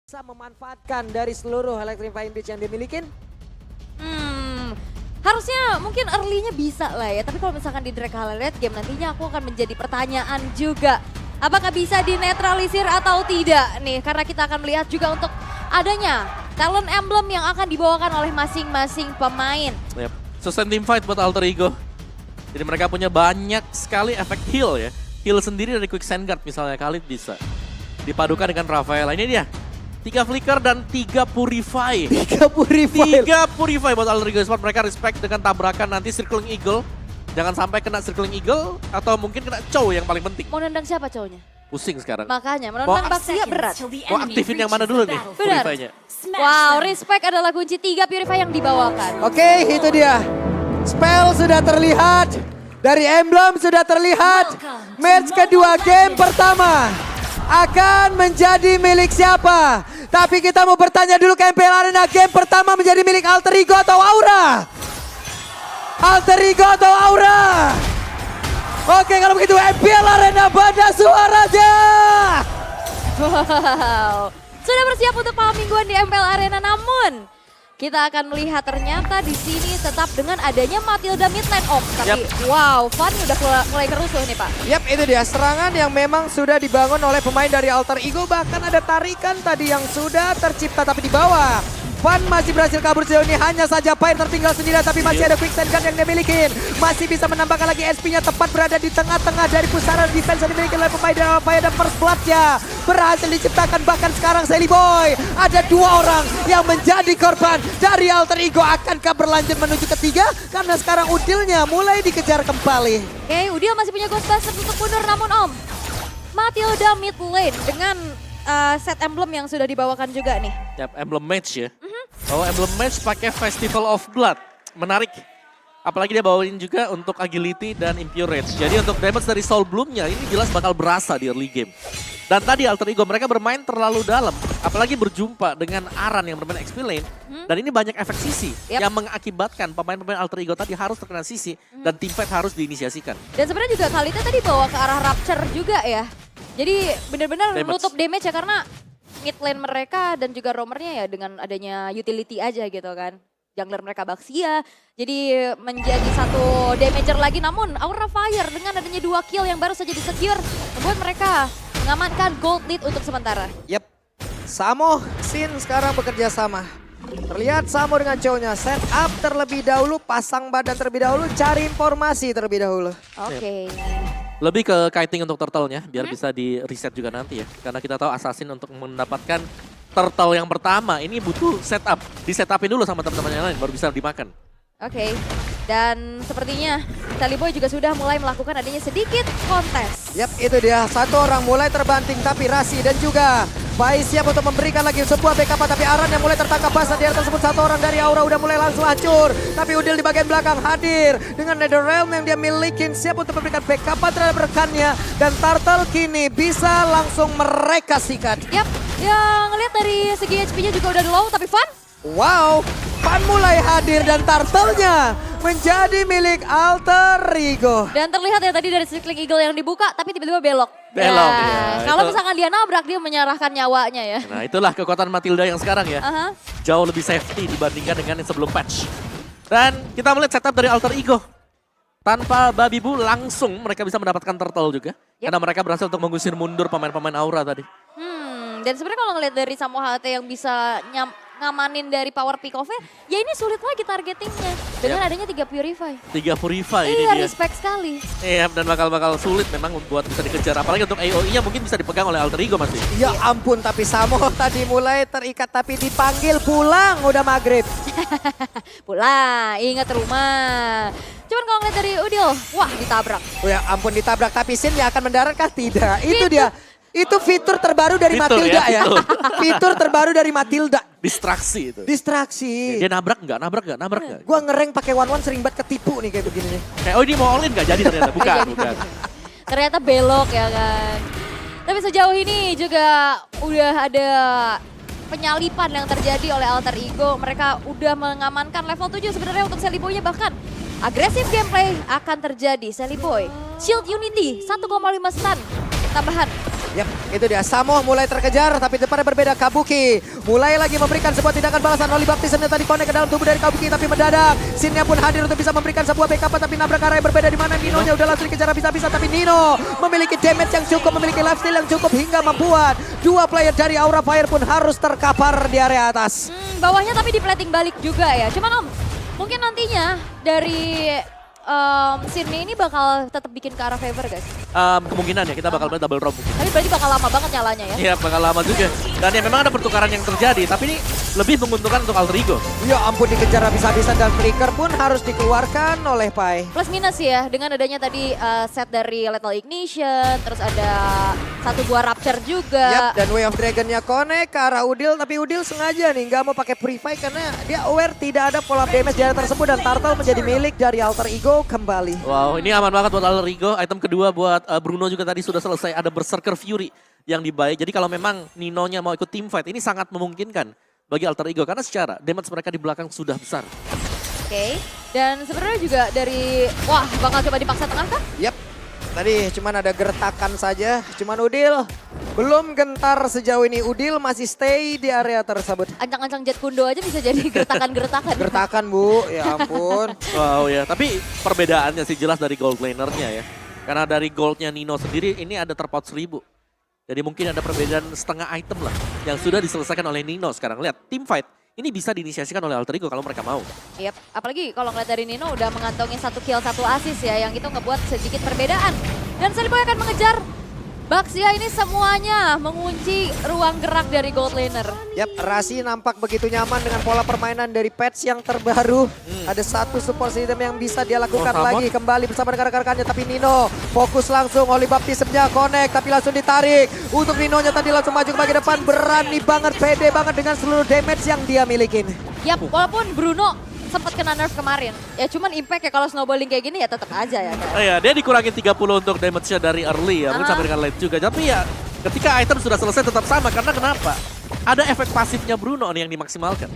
bisa memanfaatkan dari seluruh Electrifying Beach yang dimiliki? Harusnya mungkin early-nya bisa lah ya. Tapi kalau misalkan di Drake Highlight Game nantinya aku akan menjadi pertanyaan juga. Apakah bisa dinetralisir atau tidak nih? Karena kita akan melihat juga untuk adanya talent emblem yang akan dibawakan oleh masing-masing pemain. Yep. Sustain team fight buat Alter Ego. Jadi mereka punya banyak sekali efek heal ya. Heal sendiri dari Quick Sand Guard misalnya Khalid bisa. Dipadukan dengan Rafaela. Ini dia. 3 Flicker dan 3 Purify. 3 Purify. 3 Purify buat Alter Ego Esports. Mereka respect dengan tabrakan nanti Circling Eagle. Jangan sampai kena Circling Eagle atau mungkin kena Chow yang paling penting. Mau nendang siapa cowoknya? Pusing sekarang. Makanya menentang Baxia berat. Mau aktifin yang mana dulu nih Benar. Purify-nya? Wow, respect adalah kunci 3 Purify yang dibawakan. Oke, itu dia. Spell sudah terlihat. Dari emblem sudah terlihat. Match kedua game pertama akan menjadi milik siapa? Tapi kita mau bertanya dulu ke MPL Arena, game pertama menjadi milik Alter Ego atau Aura? Alter Ego atau Aura? Oke, kalau begitu MPL Arena pada suaranya. Wow, sudah bersiap untuk malam mingguan di MPL Arena, namun kita akan melihat ternyata di sini tetap dengan adanya Matilda midlane Om. Tapi wow, Van udah mulai kerusuh nih Pak. Yap, itu dia serangan yang memang sudah dibangun oleh pemain dari Alter Ego. Bahkan ada tarikan tadi yang sudah tercipta tapi di bawah. Van masih berhasil kabur sejauh ini, hanya saja Fire tertinggal sendirian tapi masih ada Quick Sand Guard yang dia miliki. Masih bisa menambahkan lagi SP-nya tepat berada di tengah-tengah dari pusaran defense yang dimiliki oleh pemain dari Fire dan First Blood-nya berhasil diciptakan. Bahkan sekarang Sally Boy ada 2 orang yang menjadi korban dari Alter Ego. Akankah berlanjut menuju ketiga? Karena sekarang Udilnya mulai dikejar kembali. Oke, Udil masih punya Ghostbusters untuk mundur, namun Om, Matilda mid lane dengan set emblem yang sudah dibawakan juga nih. Yap, emblem match ya. Emblem match pakai Festival of Blood. Menarik. Apalagi dia bawain juga untuk agility dan impure rage. Jadi untuk damage dari Soul Bloom-nya ini jelas bakal berasa di early game. Dan tadi Alter Ego mereka bermain terlalu dalam. Apalagi berjumpa dengan Aran yang bermain XP lane. Dan ini banyak efek sisi yang mengakibatkan pemain-pemain Alter Ego tadi harus terkena sisi. Dan teamfight harus diinisiasikan. Dan sebenarnya juga Khalidnya tadi bawa ke arah Rapture juga ya. Jadi benar-benar nutup damage ya, karena mid lane mereka dan juga roamernya ya dengan adanya utility aja gitu kan. Jungler mereka Baxia, jadi menjadi satu damager lagi. Namun Aura Fire dengan adanya 2 kill yang baru saja disecure membuat mereka mengamankan gold lead untuk sementara. Yep, Samo, Sin sekarang bekerja sama. Terlihat Samo dengan cowoknya set up terlebih dahulu, pasang badan terlebih dahulu, cari informasi terlebih dahulu. Oke. Lebih ke kiting untuk turtle-nya biar bisa di reset juga nanti ya. Karena kita tahu Assassin untuk mendapatkan turtle yang pertama ini butuh setup. Di setupin dulu sama teman-teman yang lain baru bisa dimakan. Oke. Dan sepertinya Sally Boy juga sudah mulai melakukan adanya sedikit kontes. Yap, itu dia. Satu orang mulai terbanting tapi Rasi dan juga Bai siap untuk memberikan lagi sebuah backup, tapi Aran yang mulai tertangkap basah di area tersebut. Satu orang dari Aura udah mulai langsung hancur. Tapi Udil di bagian belakang hadir dengan Netherrealm yang dia milikin, siap untuk memberikan backup terhadap rekannya. Dan Turtle kini bisa langsung mereka sikat. Yap, yang ngelihat dari segi HP-nya juga udah low, tapi Van. Wow, Pan mulai hadir dan Turtle-nya menjadi milik Alter Ego. Dan terlihat ya tadi dari Circling Eagle yang dibuka, tapi tiba-tiba belok. Belok, Nah, ya, kalau itu. misalkan dia nabrak, dia menyerahkan nyawanya ya. Nah itulah kekuatan Matilda yang sekarang ya. Jauh lebih safety dibandingkan dengan yang sebelum patch. Dan kita melihat setup dari Alter Ego. Tanpa Babi Bu langsung mereka bisa mendapatkan turtle juga. Karena mereka berhasil untuk mengusir mundur pemain-pemain Aura tadi. Dan sebenarnya kalau ngelihat dari Samo HT yang bisa ngamanin dari power pick off-nya, ya ini sulit lagi targetingnya. Dengan adanya 3 Purify. 3 Purify ini Iya, dia. respect sekali. Iya, dan bakal sulit memang buat bisa dikejar. Apalagi untuk AOE-nya mungkin bisa dipegang oleh Alter Ego masih. Ya ampun, tapi Samo tadi mulai terikat tapi dipanggil pulang udah maghrib. Pulang, ingat rumah. Cuman kalau ngeliat dari Udil, wah ditabrak. Oh ya ampun, ditabrak, tapi Sin yang akan mendarat kah? Tidak, itu dia. Itu fitur terbaru dari Fitur Matilda ya, ya. Fitur terbaru dari Matilda. Distraksi itu. Distraksi. Dia nabrak nggak? Gua ngereng pakai one sering banget ketipu nih kayak begini nih. Kayak, oh ini mau all in nggak jadi ternyata. Bukan. Ternyata belok ya kan. Tapi sejauh ini juga udah ada penyalipan yang terjadi oleh Alter Ego. Mereka udah mengamankan level 7 sebenarnya untuk Sally Boy-nya, bahkan agresif gameplay akan terjadi. Sally Boy, Shield Unity 1,5 stun tambahan Yap, itu dia. Samo mulai terkejar, tapi depannya berbeda. Kabuki mulai lagi memberikan sebuah tindakan balasan. Oli Baptismnya tadi connect ke dalam tubuh dari Kabuki, tapi mendadak Sinnya pun hadir untuk bisa memberikan sebuah backup, tapi nabrak arah yang berbeda di mana Nino-nya udah langsung dikejar habis-habisan, tapi Nino memiliki damage yang cukup, memiliki lifesteal yang cukup hingga membuat dua player dari Aura Fire pun harus terkapar di area atas. Bawahnya tapi di plating balik juga ya. Cuman Om, mungkin nantinya dari Sirmi ini bakal tetap bikin ke arah favor guys. Kemungkinan ya kita bakal main double rob. Tapi berarti bakal lama banget nyalanya ya. Iya bakal lama juga. Dan ya memang ada pertukaran yang terjadi, tapi ini lebih menguntungkan untuk Alter Ego. Ya ampun, dikejar habis-habisan dan flicker pun harus dikeluarkan oleh Pai. Plus minus ya, dengan adanya tadi set dari Lethal Ignition, terus ada satu buah Rapture juga. Yap, dan Way of Dragon-nya connect ke arah Udil, tapi Udil sengaja nih nggak mau pakai Purify karena dia aware tidak ada follow up damage di area tersebut dan Turtle menjadi milik dari Alter Ego kembali. Wow, ini aman banget buat Alter Ego. Item kedua buat Bruno juga tadi sudah selesai, ada Berserker Fury yang dibayar. Jadi kalau memang Nino-nya mau ikut team fight, ini sangat memungkinkan bagi Alter Ego karena secara damage mereka di belakang sudah besar. Oke, dan sebenarnya juga dari, wah bakal coba dipaksa tengah kah? Yap, tadi cuman ada gertakan saja, cuman Udil belum gentar sejauh ini. Udil masih stay di area tersebut. Ancang-ancang Jet Kundo aja bisa jadi gertakan-gertakan. Gertakan Bu, ya ampun. Wow ya, tapi perbedaannya sih jelas dari gold lanernya ya. Karena dari goldnya Nino sendiri ini ada terpaut 1000. Jadi mungkin ada perbedaan setengah item lah yang sudah diselesaikan oleh Nino sekarang. Lihat, team fight ini bisa diinisiasikan oleh Alter Ego kalau mereka mau. Yap, apalagi kalau ngeliat dari Nino udah mengantongi 1 kill 1 assist ya, yang itu ngebuat sedikit perbedaan. Dan Seliboy akan mengejar Baxia ini semuanya mengunci ruang gerak dari gold laner. Yap, Rasi nampak begitu nyaman dengan pola permainan dari patch yang terbaru. Ada satu support system yang bisa dia lakukan lagi kembali bersama dengan rekan-rekannya. Tapi Nino fokus langsung, Oli Baptismnya connect tapi langsung ditarik. Untuk Nino-nya tadi langsung maju ke bagian depan, berani banget, pede banget dengan seluruh damage yang dia milikin. Yap, walaupun Bruno sempat kena nerf kemarin. Ya cuman impact ya kalau snowballing kayak gini ya tetap aja ya. Oh ya, dia dikurangin 30 untuk damage-nya dari early ya, mungkin sampai dengan late juga. Tapi ya ketika item sudah selesai tetap sama karena kenapa? Ada efek pasifnya Bruno nih yang dimaksimalkan.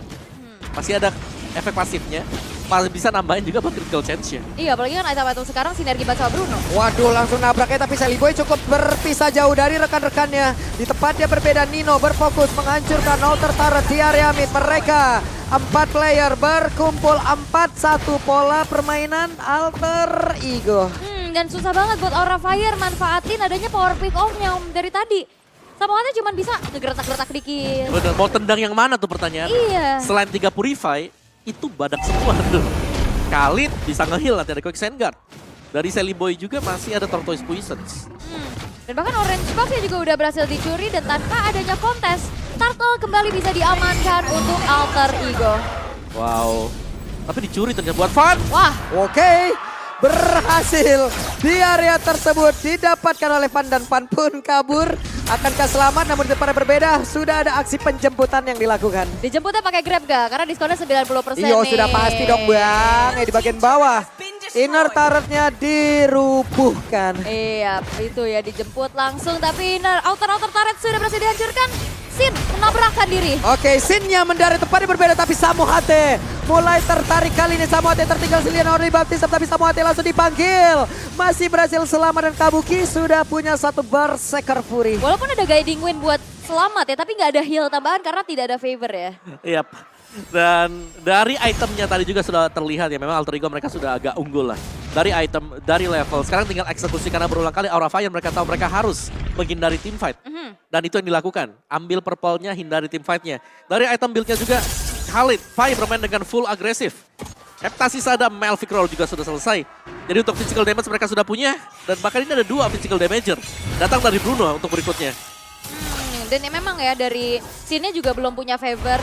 Masih ada efek pasifnya, masih bisa nambahin juga buat critical chance-nya. Iya, apalagi kan item-item sekarang sinergi banget sama Bruno. Waduh, langsung nabraknya tapi Seliboy cukup berpisah jauh dari rekan-rekannya. Di tempatnya berbeda, Nino berfokus menghancurkan outer turret di area mid. Mereka 4 player berkumpul 4-1 pola permainan Alter Ego. Dan susah banget buat Aura Fire manfaatin adanya power pick off-nya Om dari tadi. Samoannya cuma bisa ngegertak-gertak dikit. Bener, mau tendang yang mana tuh pertanyaan? Iya. Selain 3 Purify, itu badak semua tuh. Khalid bisa nge-heal nanti ada Quick Sandguard. Dari Seliboy juga masih ada Tortoise Poisons. Dan bahkan Orange Box juga udah berhasil dicuri dan tanpa adanya kontes, Turtle kembali bisa diamankan untuk Alter Ego. Wow. Tapi dicuri ternyata buat Fun. Wah, Oke, berhasil di area tersebut didapatkan oleh Van dan Van pun kabur. Akankah selamat namun di depannya berbeda, sudah ada aksi penjemputan yang dilakukan. dijemputnya pakai Grab gak? Karena diskonnya 90% Iyo nih. sudah pasti dong Bang, di bagian bawah. Inner turretnya dirubuhkan. Iya, itu ya dijemput langsung tapi outer turret sudah berhasil dihancurkan. Sin menabrakkan diri. Oke, Sinnya mendarat tempatnya berbeda tapi Samohate mulai tertarik kali ini. Samohate tertinggal sendirian oleh Baptism tapi Samohate langsung dipanggil. Masih berhasil selamat dan Kabuki sudah punya 1 Berserker Fury. Walaupun ada guiding wind buat selamat ya, tapi nggak ada heal tambahan karena tidak ada favor ya. Yap. Dan dari itemnya tadi juga sudah terlihat ya, memang Alter Ego mereka sudah agak unggul lah. Dari item, dari level, sekarang tinggal eksekusi karena berulang kali Aura Fire mereka tahu mereka harus menghindari team fight. Dan itu yang dilakukan, ambil purple-nya, hindari team fight-nya. Dari item build-nya juga, Khalid, Fai bermain dengan full agresif. Heptasis ada, Melvic Roll juga sudah selesai. Jadi untuk physical damage mereka sudah punya, dan bahkan ini ada 2 physical damager. Datang dari Bruno untuk berikutnya. Dan ya memang ya dari scene-nya juga belum punya favor.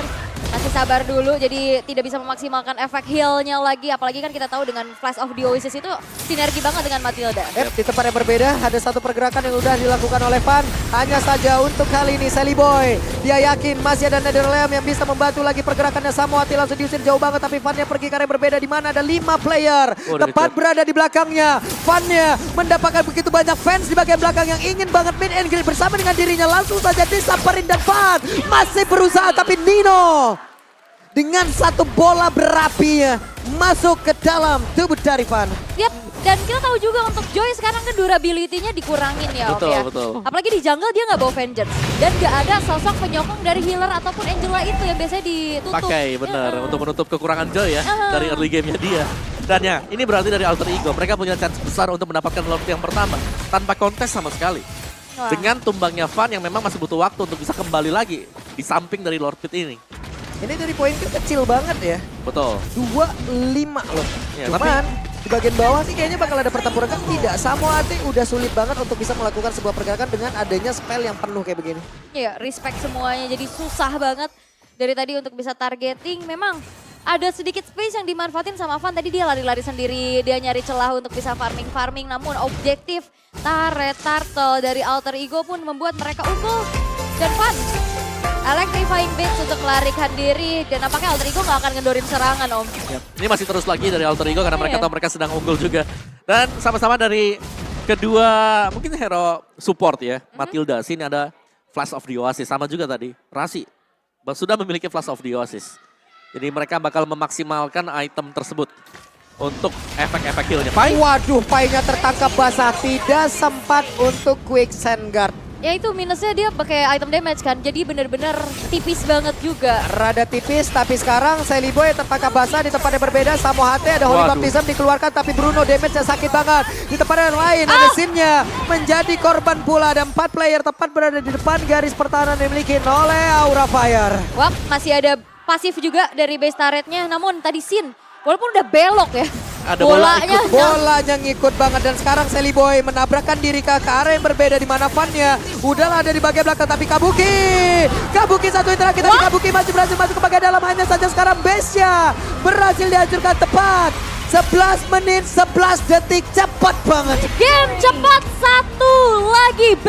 Masih sabar dulu, jadi tidak bisa memaksimalkan efek heal-nya lagi. Apalagi kan kita tahu dengan Flash of the Oasis itu sinergi banget dengan Matilda. Di tempat yang berbeda, ada satu pergerakan yang sudah dilakukan oleh Van. Hanya saja untuk kali ini Seliboy. Dia yakin masih ada Netherrealm yang bisa membantu lagi pergerakannya. Samohate langsung diusir jauh banget, tapi Van-nya pergi ke area berbeda di mana ada 5 player. Tepat berada di belakangnya. Van-nya mendapatkan begitu banyak fans di bagian belakang yang ingin banget mid and greet bersama dengan dirinya. Langsung saja disamperin dan Van masih berusaha, tapi Nino dengan 1 bola berapinya masuk ke dalam tubuh dari Van. Yap, Dan kita tahu juga untuk Joy sekarang kan durability-nya dikurangin ya Om Betul, ya. betul. Apalagi di jungle dia nggak bawa Vengeance. Dan nggak ada sosok penyokong dari healer ataupun Angela itu yang biasanya ditutup. Pakai bener Ya. untuk menutup kekurangan Joy ya dari early game-nya dia. Dan ya, ini berarti dari Alter Ego. Mereka punya chance besar untuk mendapatkan Lord yang pertama tanpa kontes sama sekali. Wah. Dengan tumbangnya Van yang memang masih butuh waktu untuk bisa kembali lagi di samping dari Lord Pit ini. Ini dari poin kecil banget ya. Betul. 2-5 loh. Ya, Cuman di bagian bawah sih kayaknya bakal ada pertempuran kan tidak. Samoate udah sulit banget untuk bisa melakukan sebuah pergerakan dengan adanya spell yang penuh kayak begini. Iya, respect semuanya. Jadi susah banget dari tadi untuk bisa targeting. Memang ada sedikit space yang dimanfaatin sama Van. Tadi dia lari-lari sendiri, dia nyari celah untuk bisa farming-farming. Namun objektif turret turtle dari Alter Ego pun membuat mereka unggul. Dan Van, electrifying bits untuk melarikan diri. Dan nampaknya Alter Ego nggak akan ngendorin serangan Om. Ini masih terus lagi dari Alter Ego karena mereka Iya. tahu mereka sedang unggul juga. Dan sama-sama dari kedua mungkin hero support ya. Matilda, sini ada Flash of the Oasis. Sama juga tadi, Rasi sudah memiliki Flash of the Oasis. Jadi mereka bakal memaksimalkan item tersebut untuk efek-efek heal-nya. Pai? Waduh, Pai-nya tertangkap basah. Tidak sempat untuk quick sand guard. Ya itu minusnya dia pakai item damage kan. Jadi bener-bener tipis banget juga. Rada tipis, tapi sekarang Sally Boy tertangkap basah di tempat yang berbeda. Samohate ada Holy Waduh. Baptism dikeluarkan, tapi Bruno damage-nya sakit banget. Di tempat yang lain ada Simnya menjadi korban pula. Ada 4 player tepat berada di depan garis pertahanan yang dimiliki oleh Aura Fire. Wah, masih ada pasif juga dari base turretnya. Namun tadi Sin, walaupun udah belok ya. Ada bola ikut. Bolanya ngikut banget dan sekarang Sally Boy menabrakkan diri ke arah yang berbeda di mana Van-nya udahlah ada di bagian belakang tapi Kabuki satu yang terakhir tapi Kabuki masih berhasil masuk ke bagian dalam hanya saja sekarang base-nya berhasil dihancurkan tepat 11 menit 11 detik cepat banget. Game cepat satu lagi.